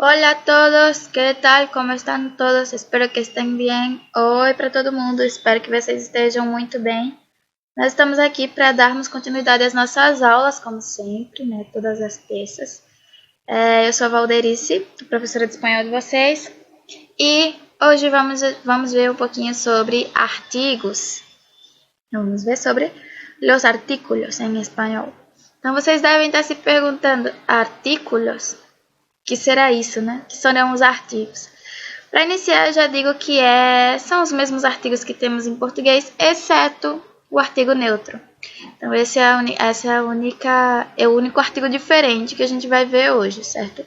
Hola a todos, ¿qué tal? Como estão todos? Espero que estejam bem. Oi para todo mundo, espero que vocês estejam muito bem. Nós estamos aqui para darmos continuidade às nossas aulas, como sempre, né? Todas as terças. Eu sou a Valderice, professora de espanhol de vocês. E hoje vamos ver um pouquinho sobre artigos. Vamos ver sobre los artículos em espanhol. Então, vocês devem estar se perguntando, artículos? Que será isso, né? Que serão os artigos. Para iniciar, eu já digo que são os mesmos artigos que temos em português, exceto o artigo neutro. Então, esse é o único artigo diferente que a gente vai ver hoje, certo?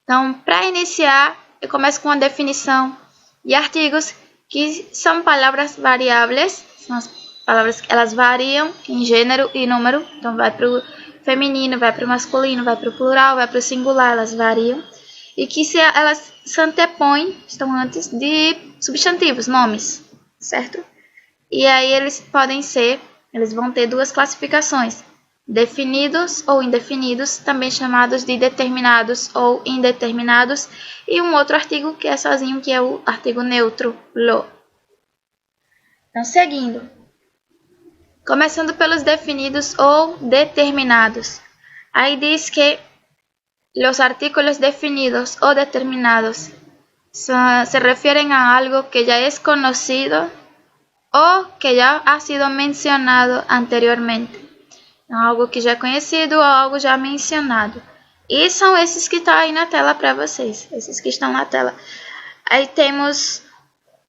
Então, para iniciar, eu começo com uma definição de artigos que são palavras variáveis. São as palavras que elas variam em gênero e número. Então, vai para o feminino, vai para o masculino, vai para o plural, vai para o singular, elas variam. E que elas se antepõem, estão antes de substantivos, nomes, certo? E aí eles vão ter duas classificações, definidos ou indefinidos, também chamados de determinados ou indeterminados, e um outro artigo que é sozinho, que é o artigo neutro, lo. Então, seguindo. Começando pelos definidos ou determinados. Aí diz que los artículos definidos o determinados se refieren a algo que ya es conocido o que ya ha sido mencionado anteriormente. Algo que já é conhecido ou algo já mencionado. E são esses que estão aí na tela para vocês. Esses que estão na tela. Aí temos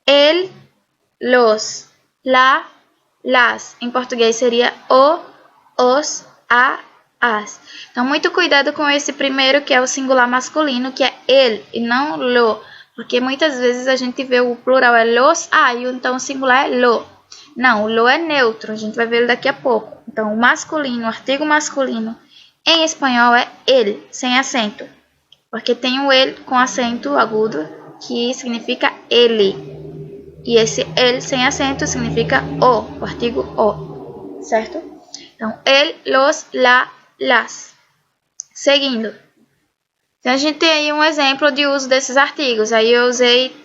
el, los, la, las. Em português seria o, os, a, as. Então, muito cuidado com esse primeiro, que é o singular masculino, que é el e não lo. Porque muitas vezes a gente vê o plural é los, e então o singular é lo. Não, o lo é neutro, a gente vai ver ele daqui a pouco. Então, o masculino, o artigo masculino, em espanhol é el, sem acento. Porque tem o el com acento agudo, que significa ele. E esse el sem acento significa o artigo o, certo? Então, el, los, la, las. Seguindo. Então, a gente tem aí um exemplo de uso desses artigos. Aí eu usei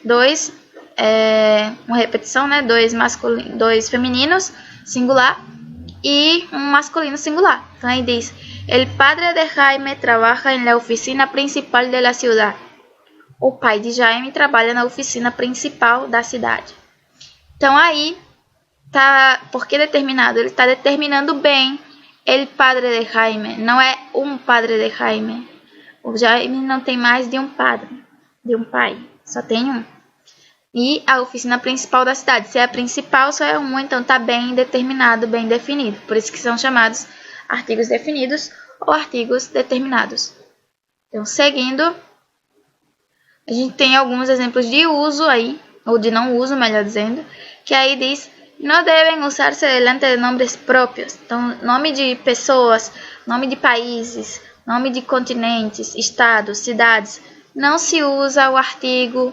uma repetição, né? Dois femininos, singular, e um masculino singular. Então, aí diz, el padre de Jaime trabaja en la oficina principal de la ciudad. O pai de Jaime trabalha na oficina principal da cidade. Então, aí, por que determinado? Ele está determinando bem el padre de Jaime. Não é um padre de Jaime. O Jaime não tem mais de um padre, de um pai. Só tem um. E a oficina principal da cidade. Se é a principal, só é uma, então está bem determinado, bem definido. Por isso que são chamados artigos definidos ou artigos determinados. Então, seguindo, a gente tem alguns exemplos de uso aí, ou de não uso, melhor dizendo, que aí diz, não devem usar-se delante de nomes próprios. Então, nome de pessoas, nome de países, nome de continentes, estados, cidades, não se usa o artigo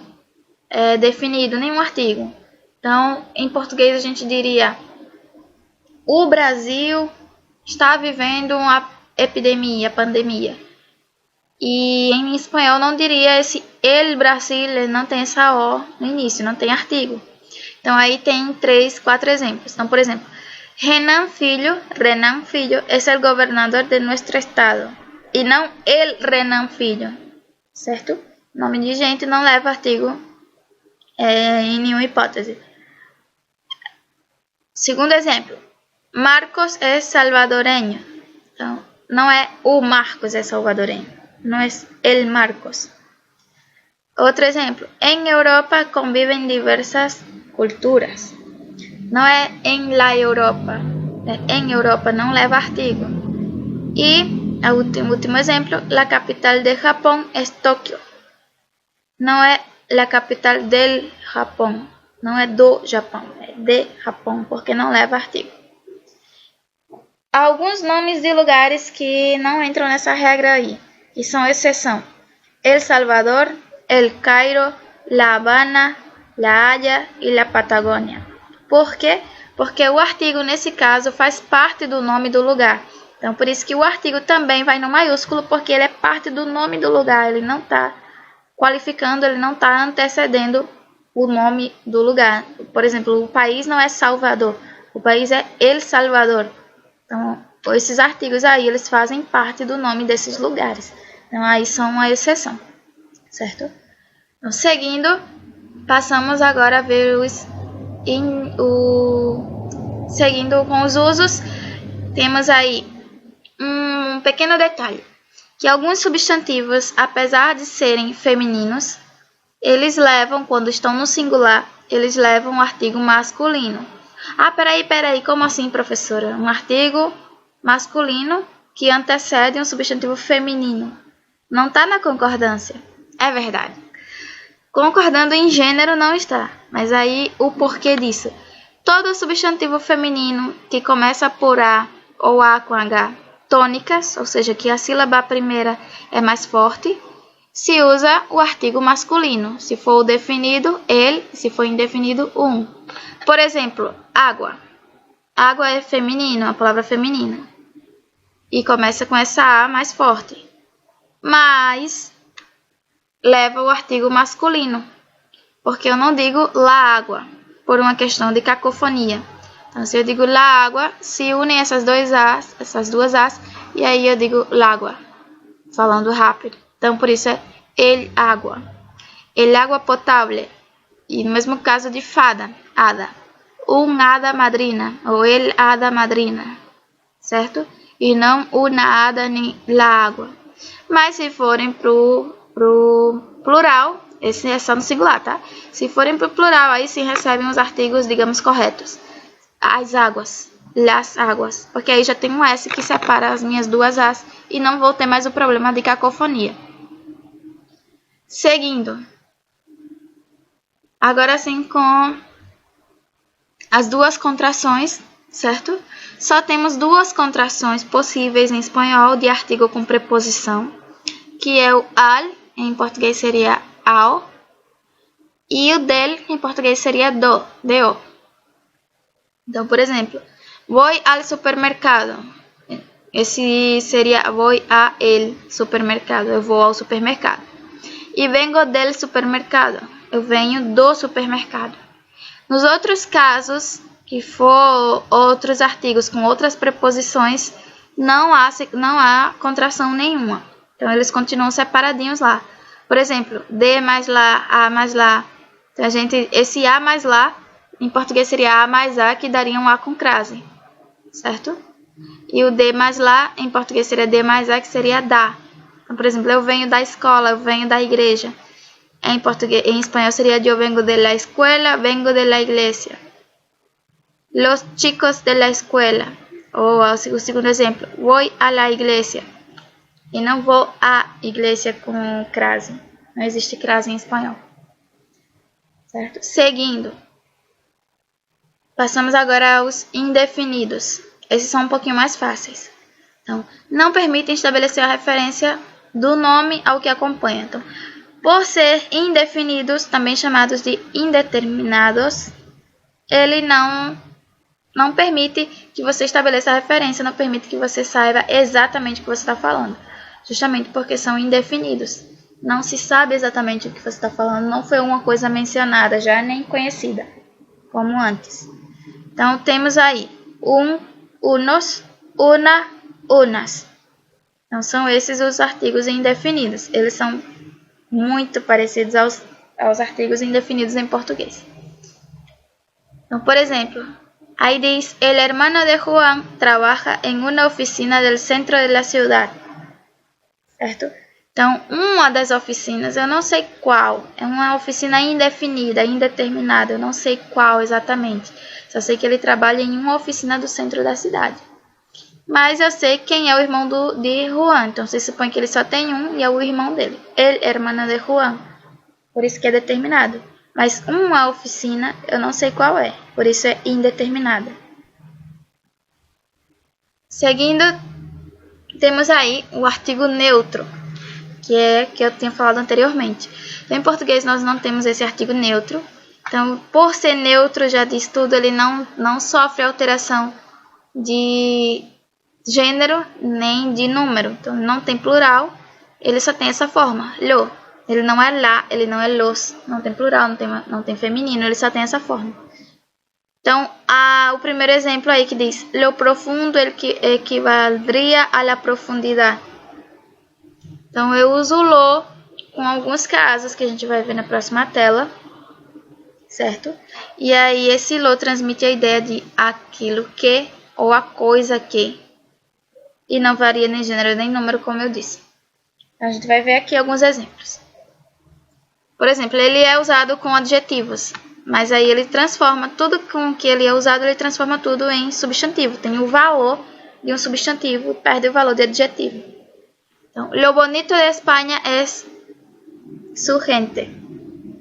definido, nenhum artigo. Então, em português a gente diria, o Brasil está vivendo uma epidemia, pandemia. E em espanhol não diria esse el Brasil, não tem essa O no início, não tem artigo. Então aí tem 3, 4 exemplos. Então, por exemplo, Renan Filho é o governador de nosso estado. E não el Renan Filho, certo? Nome de gente não leva artigo em nenhuma hipótese. Segundo exemplo, Marcos é salvadoreño. Então, não é o Marcos é salvadoreño. No es el Marcos. Outro exemplo. Em Europa convivem diversas culturas. Não é em la Europa. Em Europa não leva artigo. E o último exemplo. La capital de Japão é Tóquio. Não é la capital del Japão. Não é do Japão. É de Japão, porque não leva artigo. Alguns nomes de lugares que não entram nessa regra aí. Que são exceção. El Salvador, El Cairo, La Habana, La Haya e La Patagônia. Por quê? Porque o artigo, nesse caso, faz parte do nome do lugar. Então, por isso que o artigo também vai no maiúsculo, porque ele é parte do nome do lugar, ele não está qualificando, ele não está antecedendo o nome do lugar. Por exemplo, o país não é Salvador, o país é El Salvador. Então, esses artigos aí, eles fazem parte do nome desses lugares. Então, aí são uma exceção, certo? Então, seguindo, passamos agora a ver seguindo com os usos, temos aí um pequeno detalhe, que alguns substantivos, apesar de serem femininos, eles levam, quando estão no singular, eles levam um artigo masculino. Ah, peraí, como assim, professora? Um artigo masculino que antecede um substantivo feminino. Não está na concordância. É verdade. Concordando em gênero não está, mas aí o porquê disso? Todo substantivo feminino que começa por A ou A com H tônicas, ou seja, que a sílaba primeira é mais forte, se usa o artigo masculino. Se for definido, ele, se for indefinido, um. Por exemplo, água. Água é feminino, a palavra feminina. E começa com essa A mais forte. Mas leva o artigo masculino, porque eu não digo la água, por uma questão de cacofonia. Então, se eu digo la água, se unem essas duas As, e aí eu digo lágua, falando rápido. Então, por isso é el água. El água potable. E no mesmo caso de fada, hada. Un hada madrina, ou el hada madrina, certo? E não una hada nem la água. Mas se forem pro plural, esse é só no singular, tá? Se forem pro plural, aí sim recebem os artigos, digamos, corretos. As águas, las águas, porque aí já tem um S que separa as minhas duas As e não vou ter mais o problema de cacofonia. Seguindo. Agora sim com as duas contrações, certo? Só temos duas contrações possíveis em espanhol de artigo com preposição, que é o al, em português seria ao, e o del, em português seria do. Então, por exemplo, voy al supermercado. Esse seria voy a el supermercado, eu vou ao supermercado. E vengo del supermercado, eu venho do supermercado. Nos outros casos, que for outros artigos com outras preposições, não há contração nenhuma. Então, eles continuam separadinhos lá. Por exemplo, de mais lá, a mais lá. Então, esse a mais lá, em português seria a mais a, que daria um a com crase, certo? E o de mais lá, em português seria de mais a, que seria da. Então, por exemplo, eu venho da escola, eu venho da igreja. Em espanhol seria yo vengo de la escuela, vengo de la iglesia. Los chicos de la escuela. Ou o segundo exemplo, voy a la iglesia. E não vou à igreja com crase. Não existe crase em espanhol. Certo? Seguindo. Passamos agora aos indefinidos. Esses são um pouquinho mais fáceis. Então, não permitem estabelecer a referência do nome ao que acompanha. Então, por ser indefinidos, também chamados de indeterminados, ele não permite que você estabeleça a referência, não permite que você saiba exatamente o que você está falando. Justamente porque são indefinidos. Não se sabe exatamente o que você está falando, não foi uma coisa mencionada, já nem conhecida, como antes. Então, temos aí unos, una, unas. Então, são esses os artigos indefinidos. Eles são muito parecidos aos artigos indefinidos em português. Então, por exemplo, aí diz, el hermano de Juan trabaja en una oficina del centro de la ciudad. Certo? Então, uma das oficinas, eu não sei qual, é uma oficina indefinida, indeterminada, eu não sei qual exatamente. Só sei que ele trabalha em uma oficina do centro da cidade. Mas eu sei quem é o irmão de Juan, então se supõe que ele só tem um e é o irmão dele, el hermano de Juan, por isso que é determinado. Mas uma oficina, eu não sei qual é, por isso é indeterminada. Seguindo, temos aí o artigo neutro, que eu tinha falado anteriormente. Então, em português nós não temos esse artigo neutro. Então, por ser neutro, já diz tudo, ele não sofre alteração de gênero nem de número. Então, não tem plural, ele só tem essa forma, lo. Ele não é lá, ele não é los, não tem plural, não tem feminino, ele só tem essa forma. Então, o primeiro exemplo aí que diz: lo profundo equivaldría a la profundidad. Então, eu uso lo com alguns casos que a gente vai ver na próxima tela, certo? E aí, esse lo transmite a ideia de aquilo que ou a coisa que. E não varia nem gênero nem número, como eu disse. Então, a gente vai ver aqui alguns exemplos. Por exemplo, ele é usado com adjetivos. Mas aí ele transforma tudo com que ele é usado, ele transforma tudo em substantivo. Tem o valor de um substantivo e perde o valor de adjetivo. Então, lo bonito de Espanha es su gente,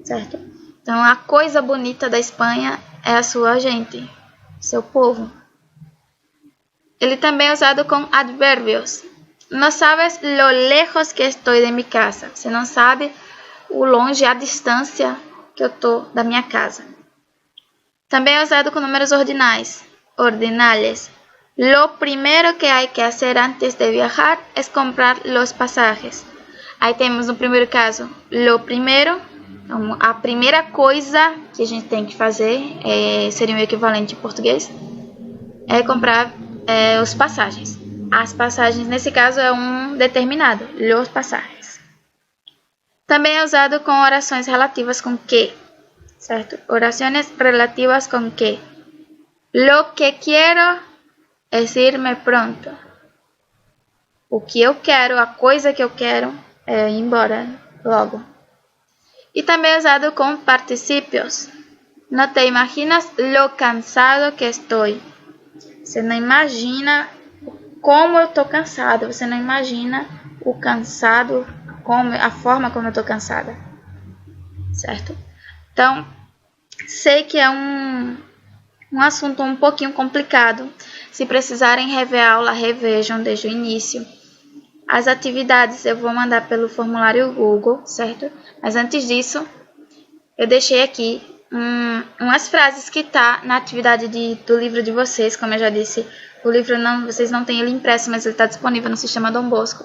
certo? Então, a coisa bonita da Espanha é a sua gente, seu povo. Ele também é usado com advérbios. No sabes lo lejos que estoy de mi casa. Você não sabe o longe, a distância que eu estou da minha casa. Também é usado com números ordinais, ordinales. Lo primero que hay que hacer antes de viajar es comprar los pasajes. Aí temos no primeiro caso, lo primero, então, a primeira coisa que a gente tem que fazer, seria o equivalente em português, é comprar os passagens. As passagens, nesse caso, é um determinado, los pasajes. Também é usado com orações relativas com que, certo? Orações relativas com que. Lo que quiero es irme pronto. O que eu quero, a coisa que eu quero é ir embora logo. E também é usado com particípios. No te imaginas lo cansado que estoy. Você não imagina como eu estou cansado. Você não imagina o cansado, a forma como eu estou cansada. Certo? Então, sei que é um assunto um pouquinho complicado. Se precisarem rever a aula, revejam desde o início. As atividades eu vou mandar pelo formulário Google, certo? Mas antes disso, eu deixei aqui umas frases que tá na atividade do livro de vocês. Como eu já disse, o livro vocês não têm ele impresso, mas ele está disponível no sistema Dom Bosco.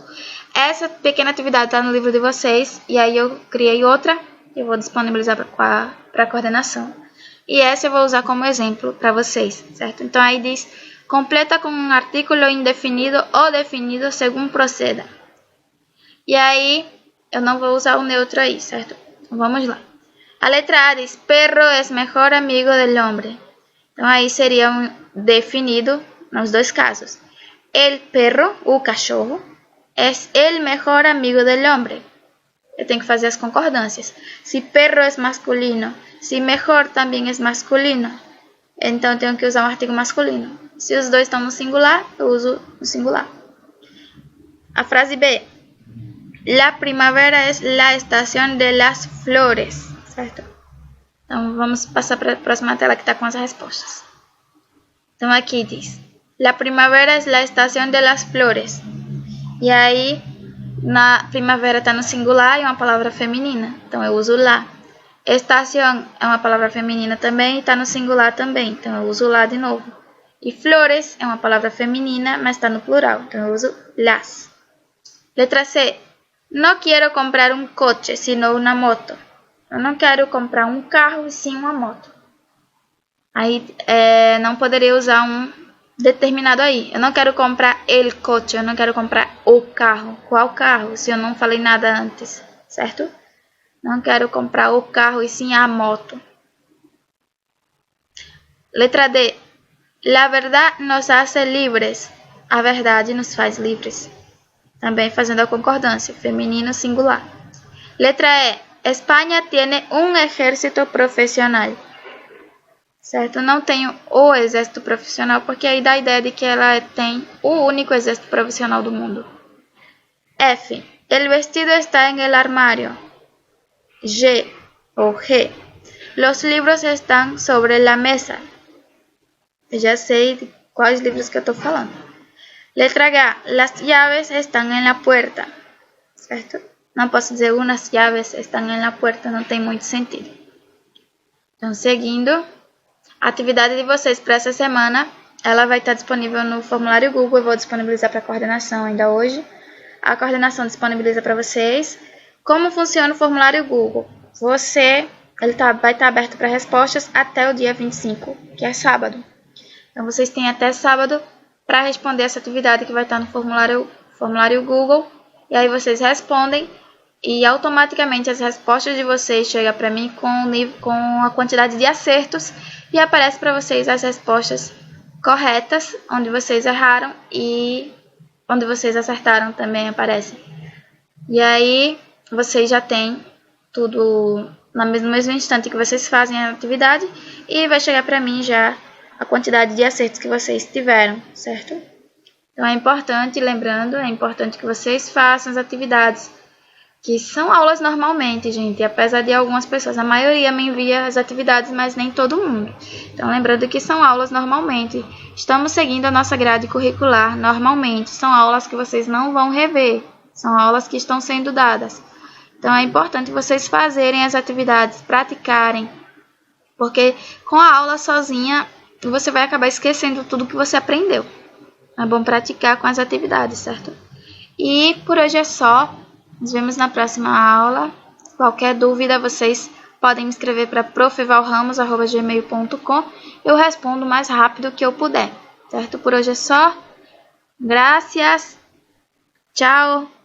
Essa pequena atividade está no livro de vocês, e aí eu criei outra, eu vou disponibilizar para a coordenação. E essa eu vou usar como exemplo para vocês, certo? Então aí diz: completa com um artículo indefinido ou definido según proceda. E aí eu não vou usar o neutro aí, certo? Então vamos lá. A letra A diz: perro es mejor amigo del hombre. Então aí seria um definido nos dois casos. El perro, o cachorro, es el mejor amigo del hombre. Eu tenho que fazer as concordâncias. Se perro é masculino, se mejor também é masculino, então eu tenho que usar um artigo masculino. Se os dois estão no singular, eu uso no singular. A frase B. La primavera es la estación de las flores. Certo? Então, vamos passar para a próxima tela que está com as respostas. Então, aqui diz: la primavera es la estación de las flores. E aí, na primavera está no singular e é uma palavra feminina. Então, eu uso la. Estação é uma palavra feminina também e está no singular também. Então, eu uso la de novo. E flores é uma palavra feminina, mas está no plural. Então, eu uso las. Letra C. No quiero comprar un coche, sino una moto. Eu não quero comprar um carro e sim uma moto. Aí, não poderia usar um determinado aí. Eu não quero comprar el coche, eu não quero comprar o carro. Qual carro? Se eu não falei nada antes, certo? Não quero comprar o carro e sim a moto. Letra D. La verdad nos hace libres. A verdade nos faz livres. Também fazendo a concordância, feminino singular. Letra E. Espanha tiene un ejército profissional. Certo? Não tenho o exército profissional, porque aí dá a ideia de que ela tem o único exército profissional do mundo. F. El vestido está en el armario. G ou G. Los libros están sobre la mesa. Eu já sei de quais livros que eu estou falando. Letra H. Las llaves están en la puerta. Certo? Não posso dizer umas llaves estão en la puerta, não tem muito sentido. Então, seguindo, a atividade de vocês para essa semana, ela vai estar disponível no formulário Google. Eu vou disponibilizar para a coordenação ainda hoje. A coordenação disponibiliza para vocês Como funciona o formulário Google? Ele vai estar aberto para respostas até o dia 25, que é sábado. Então, vocês têm até sábado para responder essa atividade que vai estar no formulário Google. E aí vocês respondem e automaticamente as respostas de vocês chegam para mim com a quantidade de acertos e aparece para vocês as respostas corretas, onde vocês erraram e onde vocês acertaram também aparece. E aí vocês já têm tudo no mesmo instante que vocês fazem a atividade e vai chegar para mim já a quantidade de acertos que vocês tiveram, certo? Então é importante, lembrando, é importante que vocês façam as atividades, que são aulas normalmente, gente, apesar de algumas pessoas, a maioria me envia as atividades, mas nem todo mundo. Então lembrando que são aulas normalmente, estamos seguindo a nossa grade curricular normalmente, são aulas que vocês não vão rever, são aulas que estão sendo dadas. Então é importante vocês fazerem as atividades, praticarem, porque com a aula sozinha você vai acabar esquecendo tudo que você aprendeu. É bom praticar com as atividades, certo? E por hoje é só. Nos vemos na próxima aula. Qualquer dúvida, vocês podem me escrever para profevalramos@gmail.com. Eu respondo o mais rápido que eu puder, certo? Por hoje é só. Graças. Tchau.